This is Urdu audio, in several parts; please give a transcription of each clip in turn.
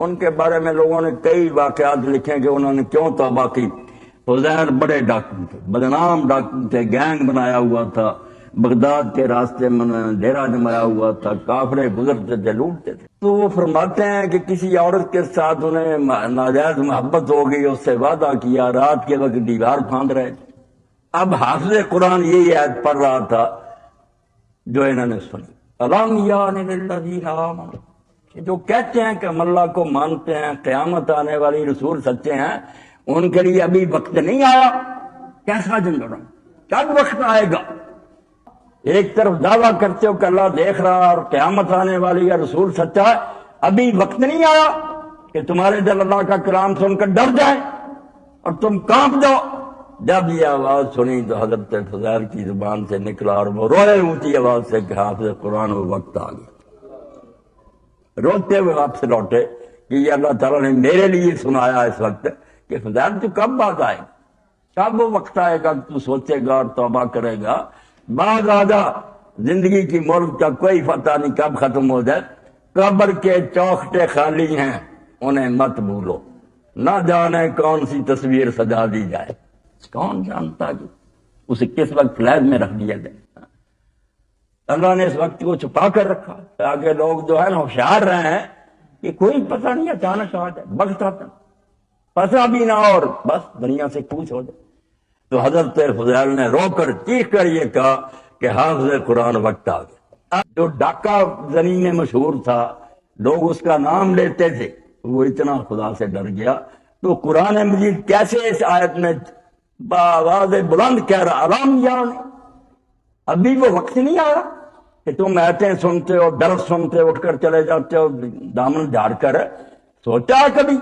ان کے بارے میں لوگوں نے کئی واقعات لکھے کہ انہوں نے کیوں توبہ کی۔ فضیل بڑے ڈاکو تھے، بدنام ڈاکو تھے، گینگ بنایا ہوا تھا، بغداد کے راستے میں ڈیرا جمایا ہوا تھا، کافرے گزرتے تھے، لوٹتے تھے۔ تو وہ فرماتے ہیں کہ کسی عورت کے ساتھ انہیں ناجائز محبت ہو گئی، اس سے وعدہ کیا، رات کے وقت دیوار پھاند رہے تھے۔ اب حافظ قرآن یہی آیت پڑھ رہا تھا جو انہوں نے سنی، الم یان للذین آمنوا، جو کہتے ہیں کہ ہم اللہ کو مانتے ہیں، قیامت آنے والی، رسول سچے ہیں، ان کے لیے ابھی وقت نہیں آیا۔ کیسا جنگل، کب وقت آئے گا؟ ایک طرف دعویٰ کرتے ہو کہ اللہ دیکھ رہا اور قیامت آنے والی ہے، رسول سچا ہے، ابھی وقت نہیں آیا کہ تمہارے دل اللہ کا کلام سن کر ڈر جائے اور تم کانپ جاؤ۔ جب یہ آواز سنی تو حضرت فضیل کی زبان سے نکلا اور وہ روئے اونچی آواز سے کہ حافظ قرآن وہ وقت آ گیا۔ روتے ہوئے واپس لوٹے کہ یہ اللہ تعالیٰ نے میرے لیے سنایا اس وقت کہ فضیل تو کب بات آئے گا، کب وہ وقت آئے گا تو سوچے گا اور توبہ کرے گا۔ بعد آدھا زندگی کی ملک کا کوئی فتح نہیں کب ختم ہو جائے، قبر کے چوکھٹے خالی ہیں انہیں مت بھولو، نہ جانے کون سی تصویر سجا دی جائے، کون جانتا کہ اسے کس وقت فلیج میں رکھ دیا جائے۔ اللہ نے اس وقت کو چھپا کر رکھا تاکہ لوگ جو ہے نا ہوشیار رہے ہیں کہ کوئی پتہ نہیں اچانک آ جائے، وقت آتا پتہ بھی نہ اور بس دنیا سے کوچ ہو جائے۔ تو حضرت فضیل نے رو کر چیخ کر یہ کہا کہ حافظ قرآن وقت آ گیا۔ جو ڈاکہ زنی میں مشہور تھا، لوگ اس کا نام لیتے تھے، وہ اتنا خدا سے ڈر گیا تو قرآن مجید کیسے اس آیت میں بآواز بلند کہہ رہا، الم یان، ابھی وہ وقت نہیں آیا کہ تم ایتیں سنتے ہو، درس سنتے اٹھ کر چلے جاتے ہو دامن جھاڑ کر، سوچا کبھی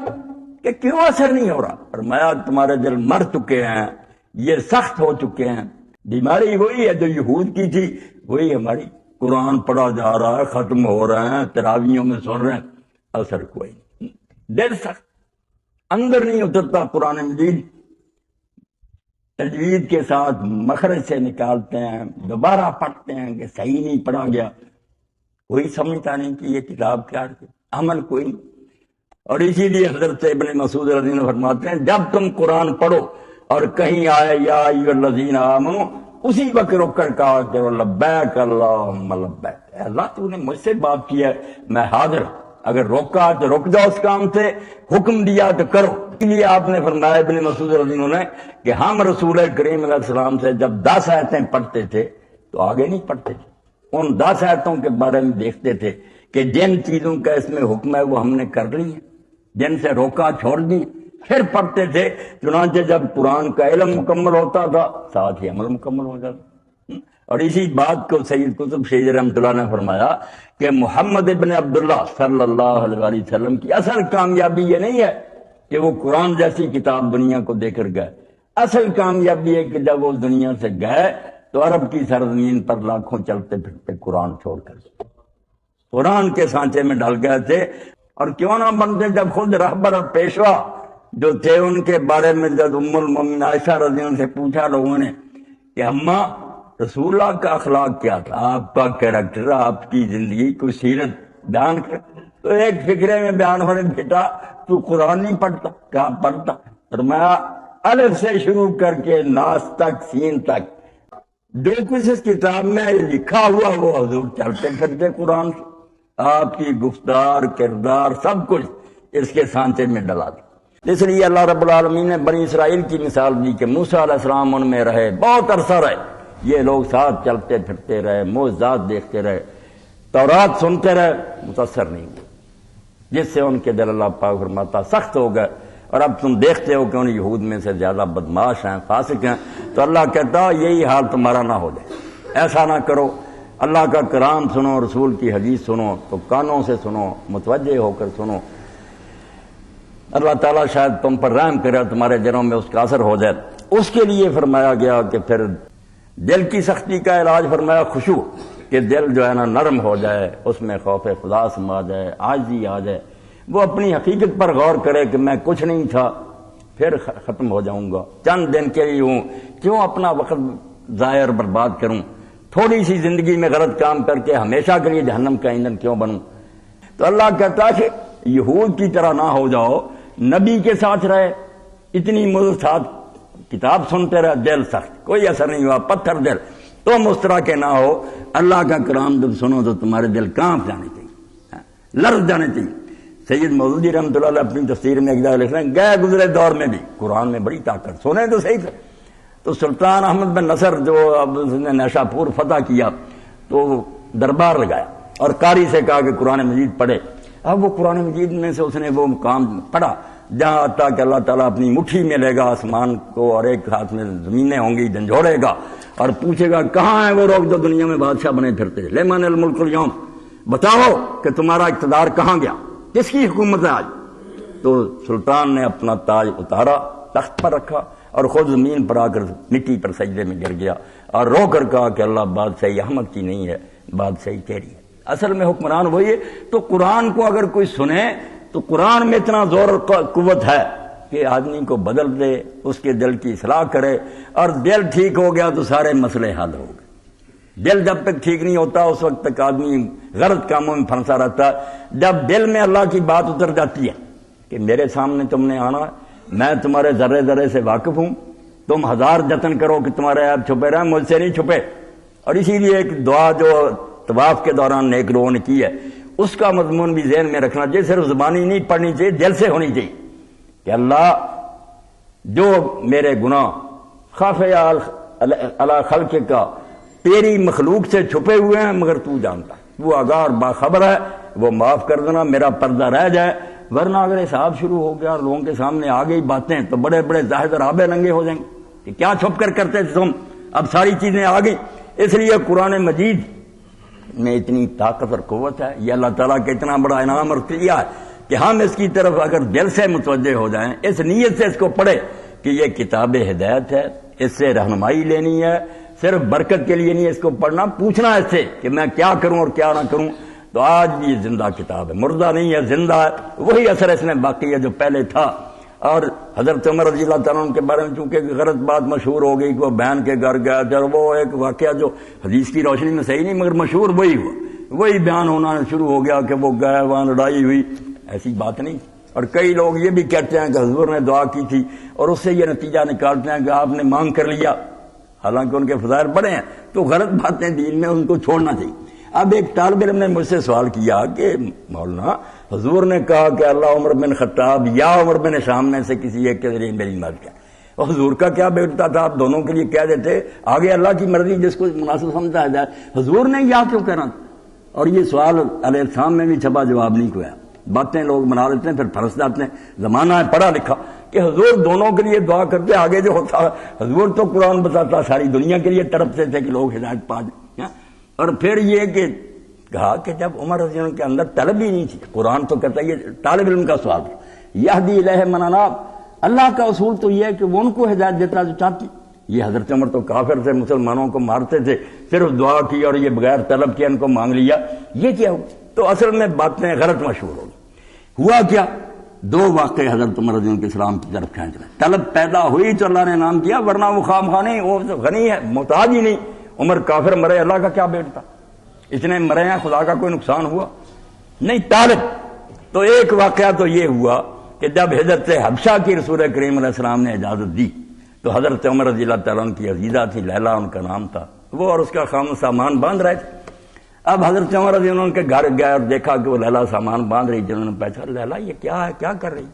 کہ کیوں اثر نہیں ہو رہا؟ فرمایا تمہارے دل مر چکے ہیں، یہ سخت ہو چکے ہیں، بیماری وہی ہے جو یہود کی تھی، وہی ہماری، قرآن پڑھا جا رہا ہے، ختم ہو رہے ہیں، تراویحوں میں سن رہے ہیں، اثر کوئی نہیں، دل سخت، اندر نہیں اترتا قرآن مجید۔ تجوید کے ساتھ مخرج سے نکالتے ہیں، دوبارہ پڑھتے ہیں کہ صحیح نہیں پڑھا گیا، کوئی سمجھتا نہیں کہ یہ کتاب کیا ہے، عمل کوئی نہیں۔ اور اسی لیے حضرت ابن مسعود رضی اللہ عنہ فرماتے ہیں جب تم قرآن پڑھو اور کہیں آئے یا ایھا الذین آمنوا، اسی وقت رک کر کہا کرو لبیک اللہم لبیک، اے اللہ تو نے مجھ سے بات کیا ہے، میں حاضر ہوں، اگر روکا تو رک جاؤ اس کام سے، حکم دیا تو کرو۔ اس لیے آپ نے فرمایا ابن مسعود رضی اللہ عنہ نے کہ ہم رسول کریم علیہ السلام سے جب 10 آیتیں پڑھتے تھے تو آگے نہیں پڑھتے تھے، ان 10 آیتوں کے بارے میں دیکھتے تھے کہ جن چیزوں کا اس میں حکم ہے وہ ہم نے کر لی ہیں، جن سے روکا چھوڑ دی، پھر پڑھتے تھے۔ چنانچہ جب قرآن کا علم مکمل ہوتا تھا ساتھ ہی عمل مکمل ہو جاتا۔ اور اسی بات کو سید قطب شہید رحمۃ اللہ نے فرمایا کہ محمد ابن عبداللہ صلی اللہ علیہ وسلم کی اصل کامیابی یہ نہیں ہے کہ وہ قرآن جیسی کتاب دنیا کو دے کر گئے، اصل کامیابی ہے کہ جب وہ دنیا سے گئے تو عرب کی سرزمین پر لاکھوں چلتے پھرتے قرآن چھوڑ کر قرآن کے سانچے میں ڈل گئے تھے۔ اور کیوں نہ بنتے جب خود رہبر اور پیشوا جو تھے ان کے بارے میں جب ام المومنین عائشہ رضی اللہ عنہا سے پوچھا لوگوں نے کہ اماں رسول اللہ کا اخلاق کیا تھا، آپ کا کیریکٹر، آپ کی زندگی کو سیرت بیان کر، تو ایک فکرے میں بیان ہونے بیٹا تو قرآن نہیں پڑھتا، کہاں پڑھتا؟ فرمایا الف سے شروع کر کے ناس تک، سین تک، جو کچھ اس کتاب میں لکھا ہوا وہ حضور چلتے پھرتے قرآن، آپ کی گفتار، کردار، سب کچھ اس کے سانچے میں ڈلا دیا۔ اس لیے اللہ رب العالمین نے بنی اسرائیل کی مثال دی کہ موسیٰ علیہ السلام ان میں رہے، بہت عرصہ رہے، یہ لوگ ساتھ چلتے پھرتے رہے، معجزات دیکھتے رہے، تورات سنتے رہے، متاثر نہیں ہوئے، جس سے ان کے دل اللہ پاک فرماتا سخت ہو گئے۔ اور اب تم دیکھتے ہو کہ ان یہود میں سے زیادہ بدماش ہیں، فاسق ہیں، تو اللہ کہتا یہی حال تمہارا نہ ہو جائے، ایسا نہ کرو، اللہ کا کلام سنو، رسول کی حدیث سنو تو کانوں سے سنو، متوجہ ہو کر سنو، اللہ تعالیٰ شاید تم پر رحم کرے، تمہارے دلوں میں اس کا اثر ہو جائے۔ اس کے لیے فرمایا گیا کہ پھر دل کی سختی کا علاج فرمایا خشوع، کہ دل جو ہے نا نرم ہو جائے، اس میں خوف خدا سما جائے، عاجزی آ جائے، وہ اپنی حقیقت پر غور کرے کہ میں کچھ نہیں تھا، پھر ختم ہو جاؤں گا، چند دن کے لیے ہوں، کیوں اپنا وقت ضائع اور برباد کروں، تھوڑی سی زندگی میں غلط کام کر کے ہمیشہ کے لیے جہنم کا ایندھن کیوں بنوں۔ تو اللہ کہتا ہے کہ یہود کی طرح نہ ہو جاؤ، نبی کے ساتھ رہے، اتنی مدت ساتھ کتاب سنتے رہے، دل سخت، کوئی اثر نہیں ہوا، پتھر دل، تم اس طرح کے نہ ہو۔ اللہ کا کلام جب سنو تو تمہارے دل کانپ جانے چاہیے، لرز جانے چاہیے۔ سید مودودی رحمۃ اللہ علیہ اپنی تفسیر میں ایک جگہ لکھ رہے ہیں، گئے گزرے دور میں بھی قرآن میں بڑی طاقت، سنیں تو صحیح تھا۔ تو سلطان احمد بن نصر جو اب اس نے نیشا پور فتح کیا تو دربار لگایا اور قاری سے کہا کہ قرآن مجید پڑھے۔ اب وہ قرآن مجید میں سے اس نے وہ مقام پڑھا جہاں آتا کہ اللہ تعالیٰ اپنی مٹھی میں لے گا آسمان کو اور ایک ہاتھ میں زمینیں ہوں گی، جھنجھوڑے گا اور پوچھے گا کہاں ہیں وہ لوگ جو دنیا میں بادشاہ بنے پھرتے ہیں، لمن الملک اليوم، بتاؤ کہ تمہارا اقتدار کہاں گیا، کس کی حکومت ہے آج؟ تو سلطان نے اپنا تاج اتارا، تخت پر رکھا اور خود زمین پر آ کر مٹی پر سجدے میں گر گیا اور رو کر کہا کہ اللہ بادشاہی احمد کی نہیں ہے، بادشاہی تیری ہے۔ اصل میں حکمران وہی ہے۔ تو قرآن کو اگر کوئی سنے تو قرآن میں اتنا زور اور قوت ہے کہ آدمی کو بدل دے، اس کے دل کی اصلاح کرے، اور دل ٹھیک ہو گیا تو سارے مسئلے حل ہو گئے۔ دل جب تک ٹھیک نہیں ہوتا اس وقت تک آدمی غلط کاموں میں پھنسا رہتا ہے۔ جب دل میں اللہ کی بات اتر جاتی ہے کہ میرے سامنے تم نے آنا، میں تمہارے ذرے ذرے سے واقف ہوں، تم ہزار جتن کرو کہ تمہارے عیب چھپے رہیں، مجھ سے نہیں چھپے۔ اور اسی لیے ایک دعا جو طواف کے دوران نیک لوگوں نے کی ہے، اس کا مضمون بھی ذہن میں رکھنا چاہیے، صرف زبانی نہیں پڑھنی چاہیے، دل سے ہونی چاہیے کہ اللہ جو میرے گناہ خافیہ علی خلق کا تیری مخلوق سے چھپے ہوئے ہیں مگر تو جانتا، وہ آگاہ اور باخبر ہے، وہ معاف کر دینا، میرا پردہ رہ جائے۔ ورنہ اگر حساب شروع ہو گیا اور لوگوں کے سامنے آ گئی باتیں تو بڑے بڑے زاہد اور آبے ننگے ہو جائیں گے کہ کیا چھپ کر کرتے تھے تم، اب ساری چیزیں آ گئی۔ اس لیے قرآن مجید میں اتنی طاقت اور قوت ہے، یہ اللہ تعالیٰ کا اتنا بڑا انعام اور عطیہ ہے کہ ہم اس کی طرف اگر دل سے متوجہ ہو جائیں، اس نیت سے اس کو پڑھیں کہ یہ کتاب ہدایت ہے، اس سے رہنمائی لینی ہے، صرف برکت کے لیے نہیں اس کو پڑھنا، پوچھنا اس سے کہ میں کیا کروں اور کیا نہ کروں۔ تو آج بھی یہ زندہ کتاب ہے، مردہ نہیں ہے، زندہ ہے، وہی اثر اس میں باقی ہے جو پہلے تھا۔ اور حضرت عمر رضی اللہ تعالیٰ عنہ کے بارے میں چونکہ غلط بات مشہور ہو گئی کہ وہ بہن کے گھر گیا، جب وہ ایک واقعہ جو حدیث کی روشنی میں صحیح نہیں مگر مشہور وہی ہوا، وہی بیان ہونا شروع ہو گیا کہ وہ گئے وہاں لڑائی ہوئی، ایسی بات نہیں۔ اور کئی لوگ یہ بھی کہتے ہیں کہ حضور نے دعا کی تھی اور اس سے یہ نتیجہ نکالتے ہیں کہ آپ نے مانگ کر لیا، حالانکہ ان کے فضائل بڑے ہیں۔ تو غلط باتیں دین میں ان کو چھوڑنا چاہیے۔ اب ایک طالب علم نے مجھ سے سوال کیا کہ مولانا حضور نے کہا کہ اللہ عمر بن خطاب یا عمر بن شام میں سے کسی ایک کے ذریعے میری مدد کرے، اور حضور کا کیا بیٹتا تھا، آپ دونوں کے لیے کہہ دیتے، آگے اللہ کی مرضی جس کو مناسب سمجھا جائے، حضور نے یا کیوں کہنا تھا؟ اور یہ سوال علیہ السلام میں بھی چھپا جواب نہیں ہوا، باتیں لوگ بنا لیتے ہیں پھر پھنس جاتے ہیں۔ زمانہ ہے پڑھا لکھا کہ حضور دونوں کے لیے دعا کرتے، آگے جو ہوتا حضور تو قرآن بتاتا ساری دنیا کے لیے تڑپتے تھے کہ لوگ ہدایت پا جائیں۔ اور پھر یہ کہ کہا کہ جب عمر رضی اللہ عنہ کے اندر طلب ہی نہیں تھی، قرآن تو کہتا ہے یہ طالب علم کا سوال تھا، یہدی الیہ من اناب، اللہ کا اصول تو یہ ہے کہ وہ ان کو ہدایت دیتا جو چاہتی۔ یہ حضرت عمر تو کافر تھے، مسلمانوں کو مارتے تھے، صرف دعا کی اور یہ بغیر طلب کے ان کو مانگ لیا، یہ کیا ہوا؟ تو اصل میں باتیں غلط مشہور ہو گئی۔ ہوا کیا؟ دو واقعے حضرت عمر رضی اللہ عنہ کے اسلام کی طرف کھینچ رہے، طلب پیدا ہوئی تو اللہ نے انعام کیا، ورنہ وہ خواہ نہیں، وہ غنی ہے، محتاج ہی نہیں۔ عمر کافر مرے، اللہ کا کیا بیٹتا، اتنے مرے ہیں، خدا کا کوئی نقصان ہوا نہیں، طالب۔ تو ایک واقعہ تو یہ ہوا کہ جب حضرت حبشہ کی رسول کریم علیہ السلام نے اجازت دی تو حضرت عمر رضی اللہ تعالیٰ عنہ کی عزیزہ تھی، لیلا ان کا نام تھا، وہ اور اس کا خامن سامان باندھ رہے تھے۔ اب حضرت عمر رضی اللہ عنہ کے گھر گئے اور دیکھا کہ وہ لیلا سامان باندھ رہی، جنہوں نے پہچانا لیلا یہ کیا ہے، کیا کر رہی؟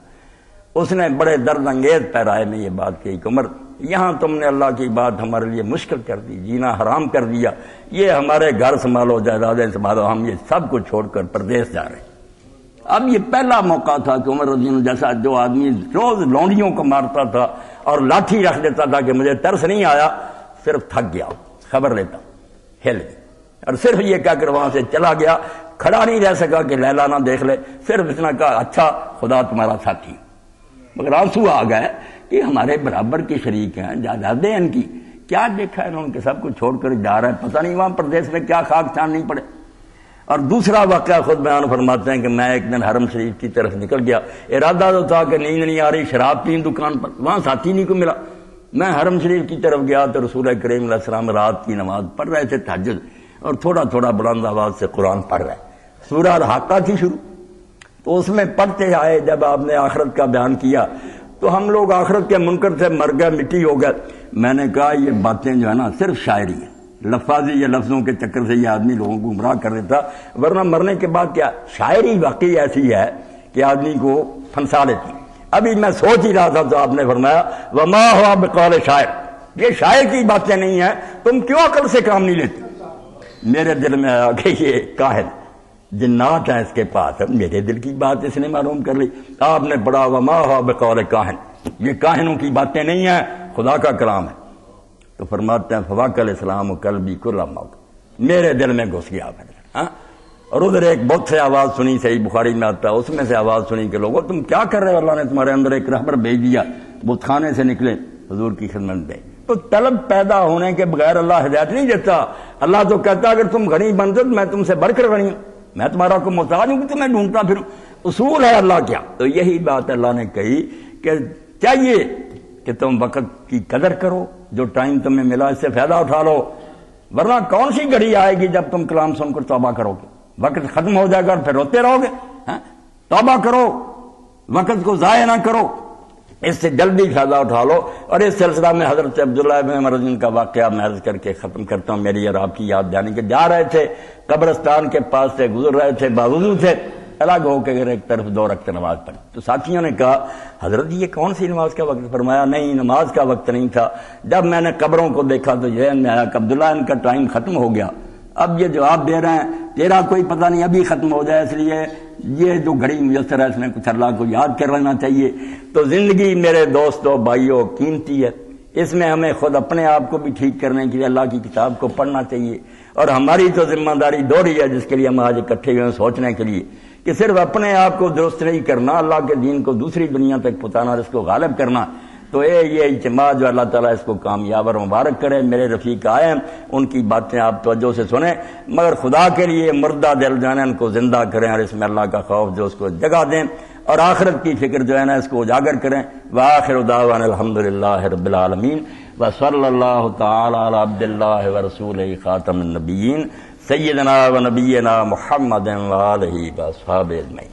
اس نے بڑے درد انگیز پیرائے میں یہ بات کہی کہ عمر یہاں تم نے اللہ کی بات ہمارے لیے مشکل کر دی، جینا حرام کر دیا، یہ ہمارے گھر سنبھالو، جائیدادیں سنبھالو، ہم یہ سب کو چھوڑ کر پردیس جا رہے ہیں۔ اب یہ پہلا موقع تھا کہ عمر رضی اللہ عنہ جیسا جو آدمی روز لونڈیوں کو مارتا تھا اور لاٹھی رکھ دیتا تھا کہ مجھے ترس نہیں آیا، صرف تھک گیا، خبر لیتا ہل گیا اور صرف یہ کہہ کر وہاں سے چلا گیا، کھڑا نہیں رہ سکا کہ لیلا نہ دیکھ لے، صرف اتنا کہا اچھا خدا تمہارا ساتھی۔ مگر آنسو آ گئے کہ ہمارے برابر کے شریک ہیں، جائیدادیں ان کی، کیا دیکھا ہے انہوں نے کہ سب کو چھوڑ کر جا رہا ہے، پتہ نہیں وہاں پردیس میں کیا خاک چھان نہیں پڑے۔ اور دوسرا واقعہ خود بیان فرماتے ہیں کہ میں ایک دن حرم شریف کی طرف نکل گیا، ارادہ تو تھا کہ نیند نہیں آ رہی، شراب پین دکان پر، وہاں ساتھی نہیں کو ملا۔ میں حرم شریف کی طرف گیا تو رسول کریم علیہ السلام رات کی نماز پڑھ رہے تھے، تہجد، اور تھوڑا تھوڑا بلند آواز سے قرآن پڑھ رہے، سورہ الحاقہ تھی شروع۔ تو اس میں پڑھتے آئے جب آپ نے آخرت کا بیان کیا تو ہم لوگ آخرت کے منکر سے مر گئے، مٹی ہو گئے۔ میں نے کہا یہ باتیں جو ہے نا صرف شاعری ہے، لفاظی یا لفظوں کے چکر سے یہ آدمی لوگوں کو گمراہ کر دیتا، ورنہ مرنے کے بعد کیا شاعری واقعی ایسی ہے کہ آدمی کو پھنسا لیتی۔ ابھی میں سوچ ہی رہا تھا تو آپ نے فرمایا وما ہوا بقول شاعر، یہ شاعر کی باتیں نہیں ہیں، تم کیوں عقل سے کام نہیں لیتے؟ میرے دل میں آیا کہ یہ کاہن جنات ہے اس کے پاس، میرے دل کی بات اس نے معلوم کر لی۔ آپ نے پڑھا وما ہوا بقول کاہن، یہ کاہنوں کی باتیں نہیں ہیں، خدا کا کلام ہے۔ تو فرماتے ہیں فواق الاسلام و قلبی کل موت، میرے دل میں گھس گیا ہاں۔ اور ادھر ایک بہت سے آواز سنی، صحیح بخاری میں آتا ہے، اس میں سے آواز سنی کہ لوگوں تم کیا کر رہے ہو، اللہ نے تمہارے اندر ایک رہبر بھیج دیا، بت خانے سے نکلے حضور کی خدمت میں۔ تو طلب پیدا ہونے کے بغیر اللہ ہدایت نہیں دیتا۔ اللہ تو کہتا اگر تم غنی بنتے تو میں تم سے بڑھ کر غنی ہوں، میں تمہارا کو محتاج ہوں کہ تمہیں ڈھونڈتا پھروں، اصول ہے اللہ کیا۔ تو یہی بات اللہ نے کہی کہ چاہیے کہ تم وقت کی قدر کرو، جو ٹائم تمہیں ملا اس سے فائدہ اٹھا لو، ورنہ کون سی گھڑی آئے گی جب تم کلام سن کر توبہ کرو گے، وقت ختم ہو جائے گا اور پھر روتے رہو گے۔ توبہ کرو، وقت کو ضائع نہ کرو، اس سے جلدی فائدہ اٹھا لو۔ اور اس سلسلہ میں حضرت عبداللہ بن مرزن کا واقعہ میں عرض کر کے ختم کرتا ہوں، میری اور آپ کی یاد دہانی کہ جا رہے تھے قبرستان کے پاس سے گزر رہے تھے، باوضو تھے، الگ ہو کے ایک طرف 2 رکعت نماز پڑھی۔ تو ساتھیوں نے کہا حضرت یہ کون سی نماز کا وقت؟ فرمایا نہیں، نماز کا وقت نہیں تھا، جب میں نے قبروں کو دیکھا تو ذہن میں آیا کہ عبداللہ ان کا ٹائم ختم ہو گیا، اب یہ جواب دے رہے ہیں تیرا کوئی پتہ نہیں ابھی ختم ہو جائے، اس لیے یہ جو گھڑی میسر ہے اس میں کچھ اللہ کو یاد کر لینا چاہیے۔ تو زندگی میرے دوستوں بھائیوں قیمتی ہے، اس میں ہمیں خود اپنے آپ کو بھی ٹھیک کرنے کے لیے اللہ کی کتاب کو پڑھنا چاہیے، اور ہماری تو ذمہ داری دوہری ہے جس کے لیے ہم آج اکٹھے ہوئے ہیں سوچنے کے لیے کہ صرف اپنے آپ کو درست نہیں کرنا، اللہ کے دین کو دوسری دنیا تک پہنچانا اور اس کو غالب کرنا۔ تو یہ اجتماع جو اللہ تعالیٰ اس کو کامیاب اور مبارک کرے۔ میرے رفیق آئے ہیں، ان کی باتیں آپ توجہ سے سنیں، مگر خدا کے لیے مردہ دل جو ہے نا ان کو زندہ کریں، اور اس میں اللہ کا خوف جو اس کو جگہ دیں، اور آخرت کی فکر جو ہے نا اس کو اجاگر کریں۔ وآخر دعوانا الحمدللہ رب العالمین، وصلی اللہ تعالی علی عبد اللہ ورسولہ خاتم النبیین سیدنا و نبینا محمد و آلہ و اصحابہ اجمعین۔